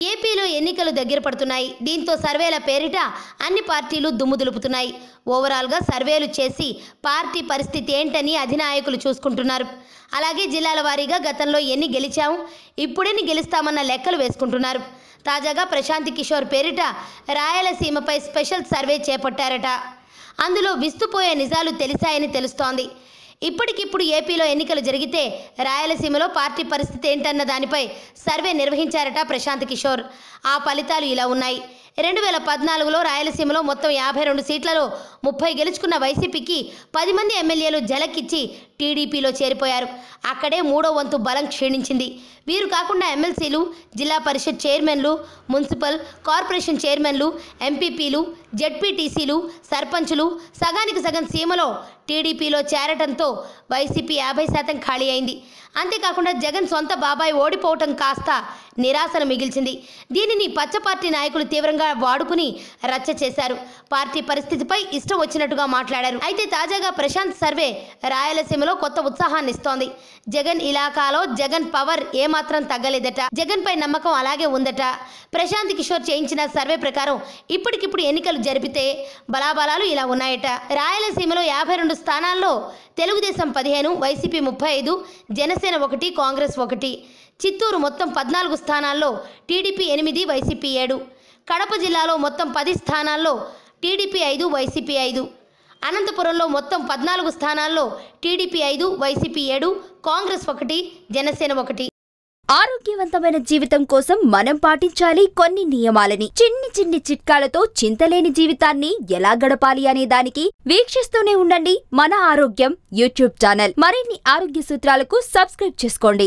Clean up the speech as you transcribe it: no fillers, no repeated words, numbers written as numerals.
ఏపీలో ఎన్నికలు దగ్గర పడుతున్నాయి. దీంతో సర్వేల పేరిట అన్ని పార్టీలు దుమ్ము దులుపుతున్నాయి. ఓవరాల్గా సర్వేలు చేసి పార్టీ పరిస్థితి ఏంటని అధినాయకులు చూసుకుంటున్నారు. అలాగే జిల్లాల వారీగా గతంలో ఎన్ని గెలిచాము, ఇప్పుడెన్ని గెలుస్తామన్న లెక్కలు వేసుకుంటున్నారు. తాజాగా ప్రశాంత్ కిషోర్ పేరిట రాయలసీమపై స్పెషల్ సర్వే చేపట్టారట. అందులో విస్తుపోయే నిజాలు తెలిసాయని తెలుస్తోంది. ఇప్పటికిప్పుడు ఏపీలో ఎన్నికలు జరిగితే రాయలసీమలో పార్టీ పరిస్థితి ఏంటన్న దానిపై సర్వే నిర్వహించారట ప్రశాంత్ కిషోర్. ఆ ఫలితాలు ఇలా ఉన్నాయి. 2014లో రాయలసీమలో మొత్తం 52 సీట్లలో 30 గెలుచుకున్న వైసీపీకి 10 మంది ఎమ్మెల్యేలు జలకిచ్చి టీడీపీలో చేరిపోయారు. అక్కడే మూడో వంతు బలం క్షీణించింది. వీరు కాకుండా ఎమ్మెల్సీలు, జిల్లా పరిషత్ చైర్మన్లు, మున్సిపల్ కార్పొరేషన్ చైర్మన్లు, ఎంపీపీలు, జెడ్పీటీసీలు, సర్పంచులు సగానికి సగం సీమలో టీడీపీలో చేరటంతో వైసీపీ 50% ఖాళీ అయింది. అంతేకాకుండా జగన్ సొంత బాబాయ్ ఓడిపోవటం కాస్త నిరాశను మిగిల్చింది. దీనిని పచ్చ పార్టీ నాయకులు తీవ్రంగా వాడుకుని రచ్చ చేశారు. పార్టీ పరిస్థితిపై ఇష్టం వచ్చినట్టుగా మాట్లాడారు. అయితే తాజాగా ప్రశాంత్ సర్వే రాయలసీమలో కొత్త ఉత్సాహాన్ని ఇస్తోంది. జగన్ ఇలాకాలో జగన్ పవర్ ఏమాత్రం తగ్గలేదట. జగన్ పై నమ్మకం అలాగే ఉందట. ప్రశాంత్ కిషోర్ చేయించిన సర్వే ప్రకారం ఇప్పటికిప్పుడు ఎన్నికలు జరిపితే బలాబలాలు ఇలా ఉన్నాయట. రాయలసీమలో 52 స్థానాల్లో తెలుగుదేశం 15, వైసీపీ 35, జనసేన 1, కాంగ్రెస్ 1. చిత్తూరు మొత్తం 14 స్థానాల్లో టీడీపీ 8, వైసీపీ 7. కడప జిల్లాలో మొత్తం 10 స్థానాల్లో టీడీపీ 5, వైసీపీ 5. అనంతపురంలో మొత్తం 14 స్థానాల్లో టీడీపీ 5, వైసీపీ 7, కాంగ్రెస్ 1, జనసేన 1. ఆరోగ్యవంతమైన జీవితం కోసం మనం పాటించాలి కొన్ని నియమాలని. చిన్ని చిట్కాలతో చింతలేని జీవితాన్ని ఎలా గడపాలి అనే దానికి వీక్షిస్తూనే ఉండండి మన ఆరోగ్యం యూట్యూబ్ ఛానల్. మరిన్ని ఆరోగ్య సూత్రాలకు సబ్స్క్రైబ్ చేసుకోండి.